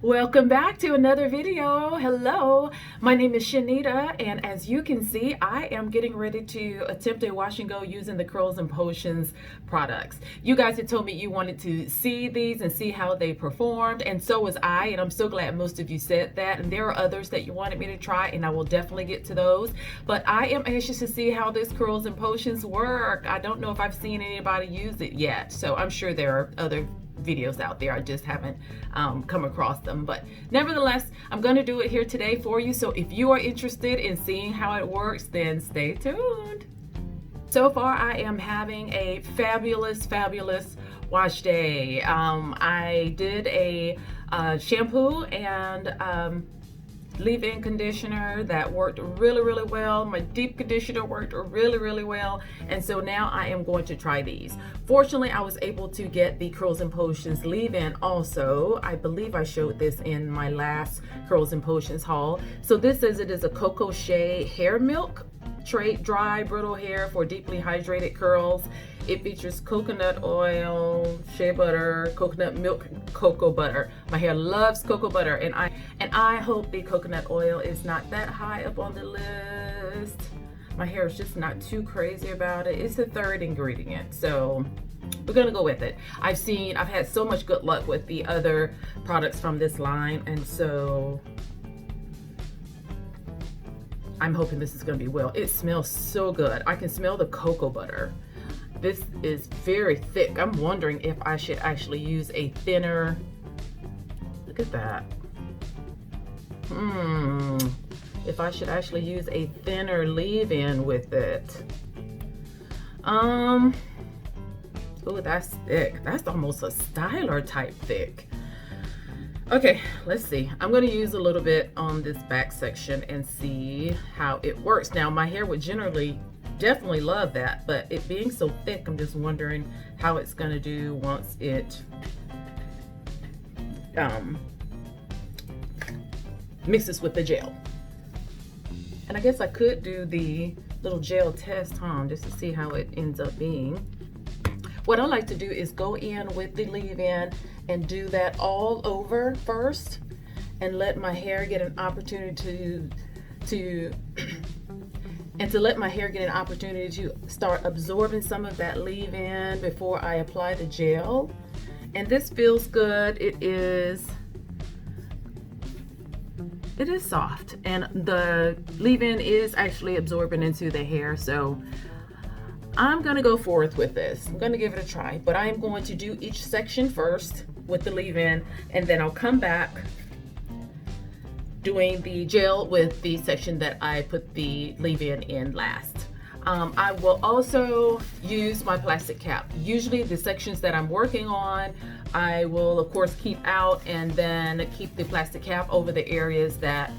Welcome back to another video. Hello, my name is Shanita, and as you can see, I am getting ready to attempt a wash and go using the Curls and Potions products. You guys had told me you wanted to see these and see how they performed, and so was I, and I'm so glad most of you said that. And there are others that you wanted me to try, and I will definitely get to those. But I am anxious to see how this Curls and Potions work. I don't know if I've seen anybody use it yet, so I'm sure there are other videos out there. I just haven't come across them, but nevertheless, I'm going to do it here today for you. So if you are interested in seeing how it works, then stay tuned. So far, I am having a fabulous wash day. I did a shampoo and leave-in conditioner that worked really well. My deep conditioner worked really well, and so now I am going to try these. Fortunately, I was able to get the Curls and Potions leave-in also. I believe I showed this in my last Curls and Potions haul. So this says it is a Cocoa Shea hair milk trait dry brittle hair for deeply hydrated curls. It features coconut oil, shea butter, coconut milk, cocoa butter. My hair loves cocoa butter, and I hope the coconut oil is not that high up on the list. My hair is just not too crazy about it. It's the third ingredient, so we're gonna go with it. I've had so much good luck with the other products from this line, and so I'm hoping this is gonna be well. It smells so good. I can smell the cocoa butter. This is very thick. I'm wondering if I should actually use a thinner, look at that. If I should actually use a thinner leave-in with it. Oh, that's thick. That's almost a styler type thick. Okay, let's see. I'm going to use a little bit on this back section and see how it works. Now, my hair would definitely love that, but it being so thick, I'm just wondering how it's going to do once it mixes with the gel. And I guess I could do the little gel test, just to see how it ends up being. What I like to do is go in with the leave-in and do that all over first and let my hair get an opportunity to start absorbing some of that leave-in before I apply the gel. And this feels good. It is soft, and the leave-in is actually absorbing into the hair, so I'm gonna go forth with this. I'm gonna give it a try, but I am going to do each section first with the leave-in, and then I'll come back doing the gel with the section that I put the leave-in in last. I will also use my plastic cap. Usually the sections that I'm working on, I will of course keep out and then keep the plastic cap over the areas that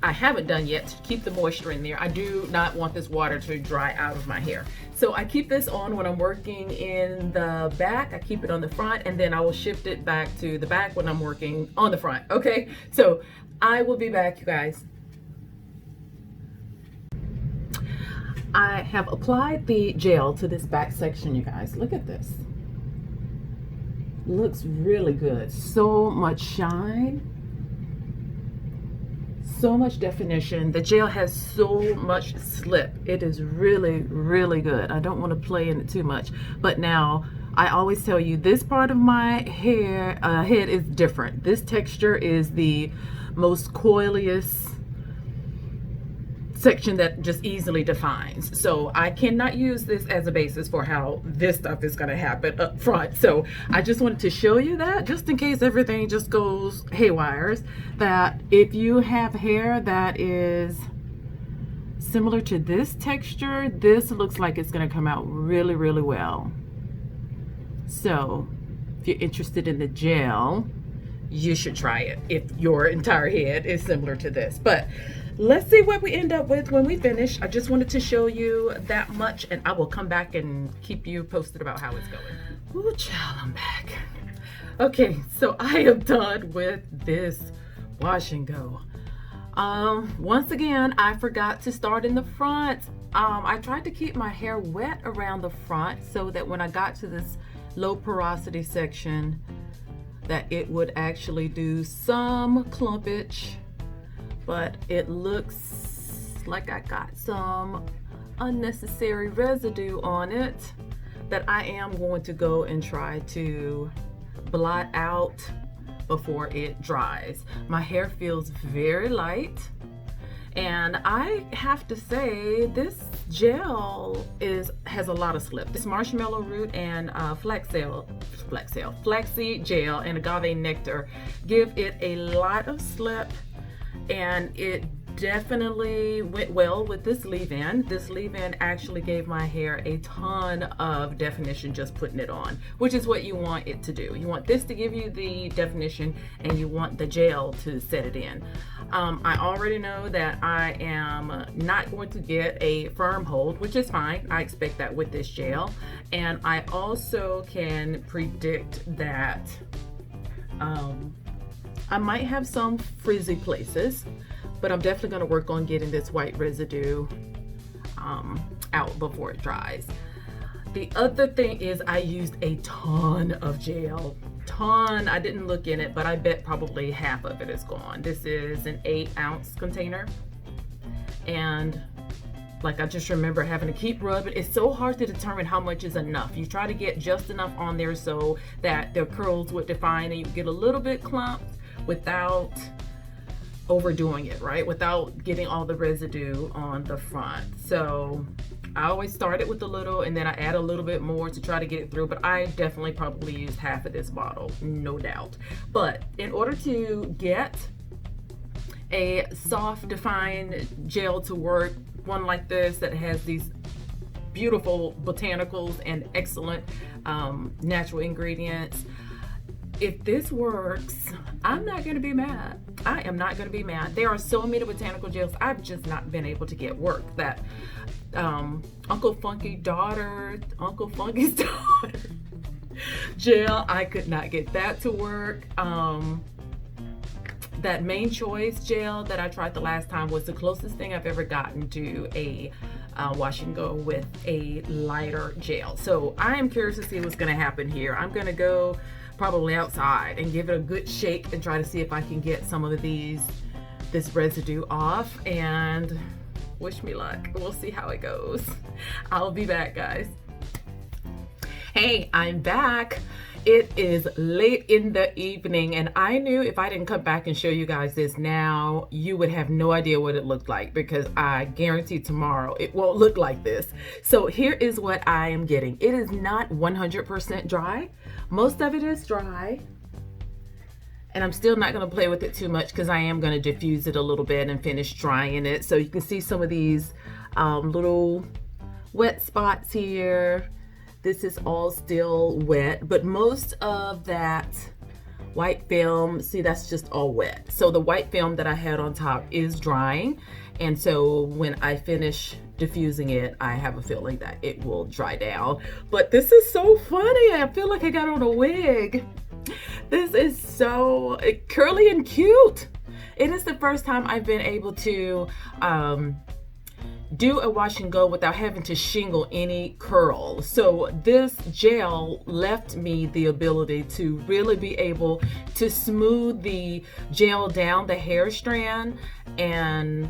I haven't done yet to keep the moisture in there. I do not want this water to dry out of my hair. So I keep this on when I'm working in the back. I keep it on the front, and then I will shift it back to the back when I'm working on the front. Okay, so I will be back, you guys. I have applied the gel to this back section, you guys. Look at this. Looks really good. So much shine. So much definition. The gel has so much slip. It is really good. I don't want to play in it too much, but now I always tell you this part of my hair head is different. This texture is the most coiliest section that just easily defines. So I cannot use this as a basis for how this stuff is going to happen up front. So I just wanted to show you that, just in case everything just goes haywires, that if you have hair that is similar to this texture, this looks like it's going to come out really well. So if you're interested in the gel, you should try it if your entire head is similar to this. But let's see what we end up with when we finish. I just wanted to show you that much, and I will come back and keep you posted about how it's going. Ooh, child, I'm back. Okay, so I am done with this wash and go. Once again, I forgot to start in the front. I tried to keep my hair wet around the front so that when I got to this low porosity section, that it would actually do some clumpage, but it looks like I got some unnecessary residue on it that I am going to go and try to blot out before it dries. My hair feels very light, and I have to say this gel has a lot of slip. This marshmallow root and flaxseed gel and agave nectar give it a lot of slip, and it definitely went well with this leave-in. This leave-in actually gave my hair a ton of definition just putting it on, which is what you want it to do. You want this to give you the definition, and you want the gel to set it in. I already know that I am not going to get a firm hold, which is fine. I expect that with this gel. And I also can predict that I might have some frizzy places, but I'm definitely going to work on getting this white residue out before it dries. The other thing is I used a ton of gel. I didn't look in it, but I bet probably half of it is gone. This is an 8-ounce container, and like I just remember having to keep rubbing. It's so hard to determine how much is enough. You try to get just enough on there so that the curls would define and you get a little bit clumped without overdoing it, right? Without getting all the residue on the front. So I always start it with a little, and then I add a little bit more to try to get it through, but I definitely probably used half of this bottle, no doubt. But in order to get a soft defined gel to work, one like this that has these beautiful botanicals and excellent natural ingredients, if this works, I'm not going to be mad. I am not going to be mad. There are so many botanical gels I've just not been able to get work. That Uncle Funky's daughter gel, I could not get that to work. That Main Choice gel that I tried the last time was the closest thing I've ever gotten to a wash and go with a lighter gel. So I am curious to see what's going to happen here. I'm going to go probably outside and give it a good shake and try to see if I can get some of this residue off, and wish me luck. We'll see how it goes. I'll be back, guys. Hey, I'm back. It is late in the evening, and I knew if I didn't come back and show you guys this now, you would have no idea what it looked like, because I guarantee tomorrow it won't look like this. So here is what I am getting. It is not 100% dry. Most of it is dry, and I'm still not going to play with it too much because I am going to diffuse it a little bit and finish drying it. So you can see some of these little wet spots here. This is all still wet, but most of that white film, see, that's just all wet. So the white film that I had on top is drying, and so when I finish diffusing it, I have a feeling that it will dry down. But this is so funny. I feel like I got on a wig. This is so curly and cute. It is the first time I've been able to do a wash and go without having to shingle any curl. So this gel left me the ability to really be able to smooth the gel down the hair strand, and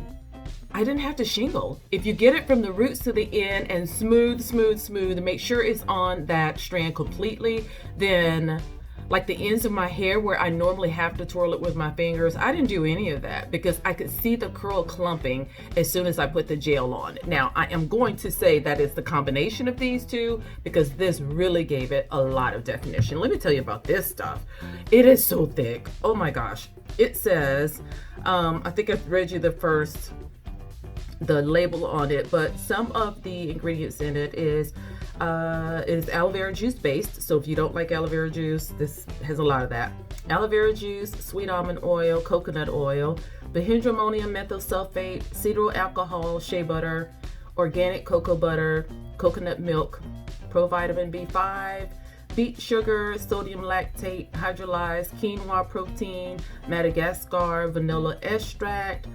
I didn't have to shingle. If you get it from the roots to the end and smooth and make sure it's on that strand completely, then like the ends of my hair where I normally have to twirl it with my fingers, I didn't do any of that because I could see the curl clumping as soon as I put the gel on. Now, I am going to say that it's the combination of these two, because this really gave it a lot of definition. Let me tell you about this stuff. It is so thick. Oh my gosh. It says, I think I've read you the label on it, but some of the ingredients in it is aloe vera juice based. So if you don't like aloe vera juice, this has a lot of that. Aloe vera juice, sweet almond oil, coconut oil, bihydroammonium methyl sulfate, cetyl alcohol, shea butter, organic cocoa butter, coconut milk, provitamin B5, beet sugar, sodium lactate, hydrolyzed quinoa protein, Madagascar vanilla extract,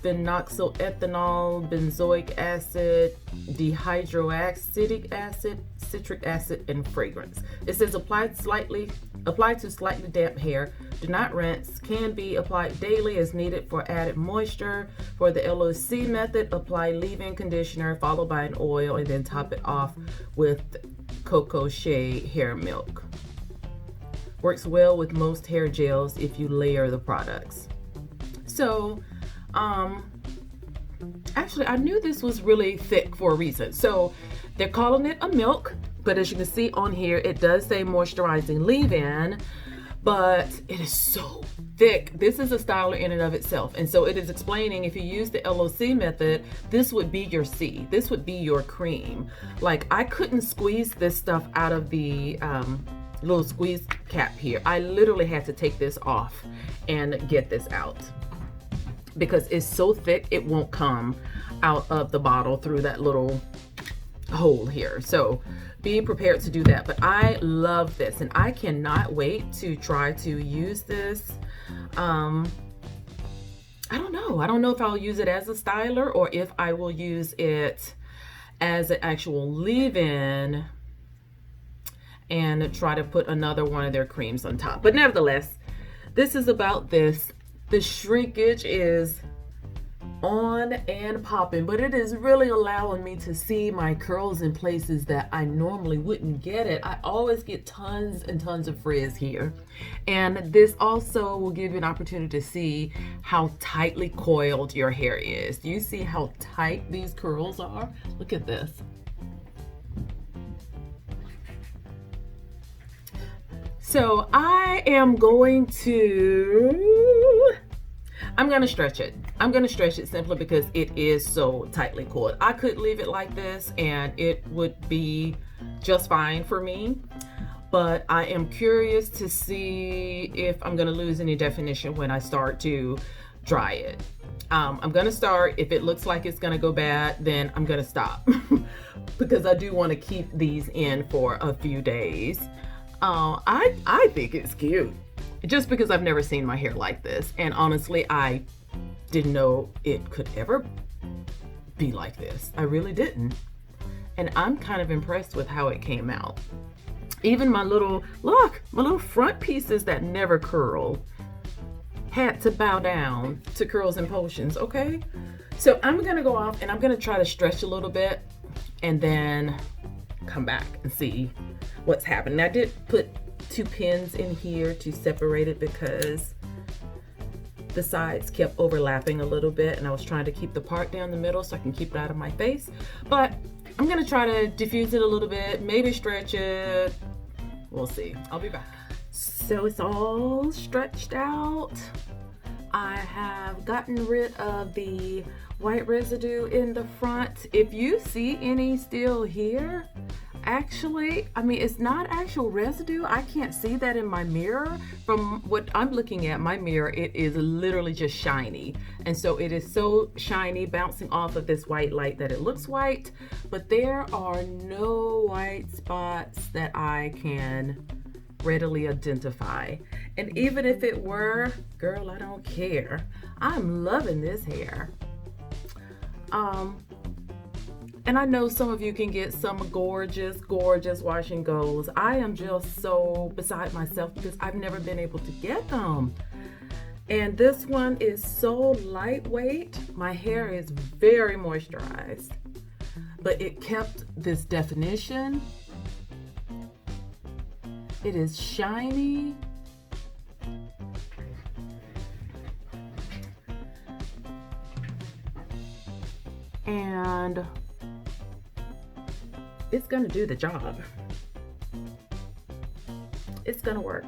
phenoxyl ethanol, benzoic acid, dehydroacetic acid, citric acid, and fragrance. It says apply apply to slightly damp hair. Do not rinse. Can be applied daily as needed for added moisture. For the LOC method, apply leave-in conditioner followed by an oil and then top it off with cocoa shea hair milk. Works well with most hair gels if you layer the products. So, actually, I knew this was really thick for a reason. So they're calling it a milk, but as you can see on here, it does say moisturizing leave-in, but it is so thick. This is a styler in and of itself. And so it is explaining if you use the LOC method, this would be your C. This would be your cream. Like, I couldn't squeeze this stuff out of the little squeeze cap here. I literally had to take this off and get this out because it's so thick it won't come out of the bottle through that little hole here. So be prepared to do that. But I love this and I cannot wait to try to use this. I don't know if I'll use it as a styler or if I will use it as an actual leave-in and try to put another one of their creams on top. But nevertheless, this is about this. The shrinkage is on and popping, but it is really allowing me to see my curls in places that I normally wouldn't get it. I always get tons and tons of frizz here. And this also will give you an opportunity to see how tightly coiled your hair is. Do you see how tight these curls are? Look at this. So I am going to stretch it. I'm going to stretch it simply because it is so tightly coiled. I could leave it like this and it would be just fine for me. But I am curious to see if I'm going to lose any definition when I start to dry it. I'm going to start. If it looks like it's going to go bad, then I'm going to stop because I do want to keep these in for a few days. I think it's cute just because I've never seen my hair like this. And honestly, I didn't know it could ever be like this. I really didn't. And I'm kind of impressed with how it came out. Even my little front pieces that never curled had to bow down to Curls and Potions, okay? So I'm gonna go off and I'm gonna try to stretch a little bit and then come back and see what's happening. I did put 2 pins in here to separate it because the sides kept overlapping a little bit and I was trying to keep the part down the middle so I can keep it out of my face. But I'm gonna try to diffuse it a little bit, maybe stretch it. We'll see. I'll be back. So it's all stretched out. I have gotten rid of the white residue in the front. If you see any still here, actually, I mean, it's not actual residue. I can't see that in my mirror. From what I'm looking at, my mirror, it is literally just shiny. And so it is so shiny, bouncing off of this white light that it looks white, but there are no white spots that I can readily identify. And even if it were, girl, I don't care. I'm loving this hair. And I know some of you can get some gorgeous wash and goes. I am just so beside myself because I've never been able to get them. And this one is so lightweight. My hair is very moisturized, but it kept this definition. It is shiny. And it's gonna do the job. It's gonna work.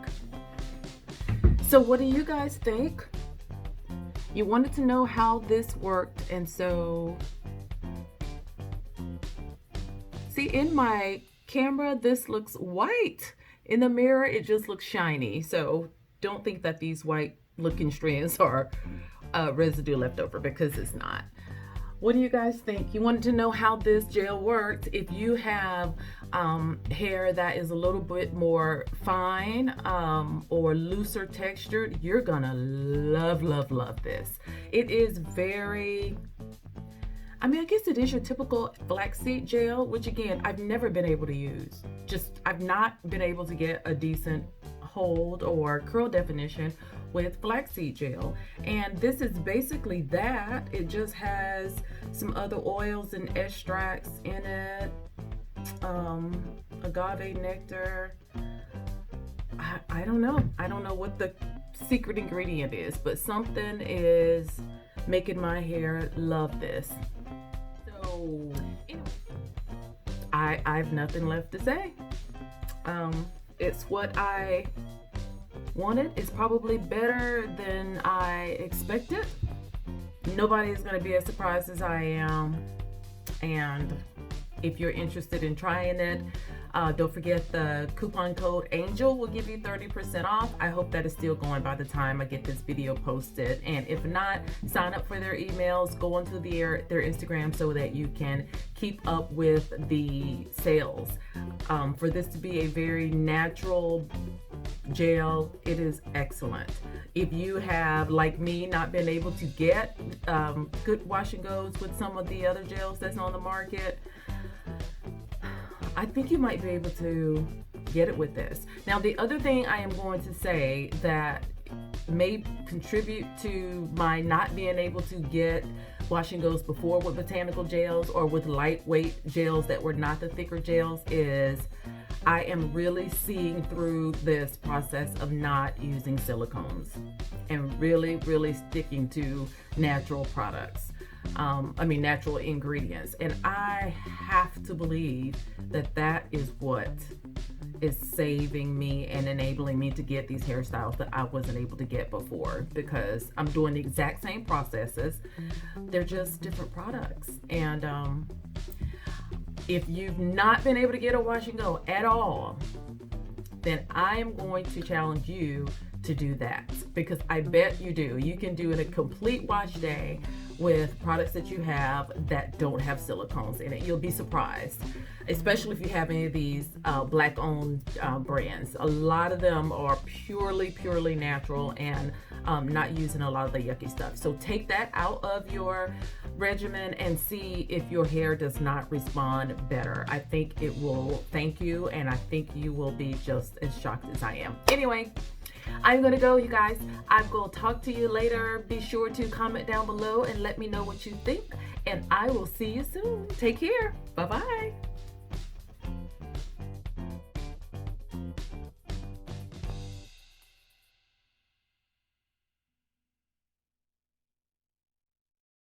So what do you guys think? You wanted to know how this worked, and so see, in my camera this looks white. In the mirror it just looks shiny. So don't think that these white looking strands are residue left over, because it's not. What do you guys think? You wanted to know how this gel worked. If you have hair that is a little bit more fine or looser textured, you're gonna love this. It is very, I mean, I guess it is your typical flaxseed gel, which again, I've never been able to use. I've not been able to get a decent hold or curl definition with flaxseed gel. And this is basically that. It just has some other oils and extracts in it. Agave nectar. I don't know. I don't know what the secret ingredient is, but something is making my hair love this. So anyway, I've nothing left to say. It's what I wanted. It's probably better than I expected. Nobody is going to be as surprised as I am. And if you're interested in trying it, don't forget the coupon code ANGEL will give you 30% off. I hope that is still going by the time I get this video posted. And if not, sign up for their emails, go onto their Instagram so that you can keep up with the sales. For this to be a very natural gel, it is excellent. If you have, like me, not been able to get good wash and goes with some of the other gels that's on the market, I think you might be able to get it with this. Now, the other thing I am going to say that may contribute to my not being able to get wash and goes before with botanical gels or with lightweight gels that were not the thicker gels is I am really seeing through this process of not using silicones and really sticking to natural products. Natural ingredients. And I have to believe that that is what is saving me and enabling me to get these hairstyles that I wasn't able to get before, because I'm doing the exact same processes. They're just different products. And if you've not been able to get a wash and go at all, then I am going to challenge you to do that, because I bet you do. You can do a complete wash day with products that you have that don't have silicones in it. You'll be surprised, especially if you have any of these black-owned brands. A lot of them are purely natural and not using a lot of the yucky stuff. So take that out of your regimen and see if your hair does not respond better. I think it will thank you, and I think you will be just as shocked as I am. Anyway, I'm gonna go, you guys. I will talk to you later. Be sure to comment down below and let me know what you think, and I will see you soon. Take care. Bye-bye.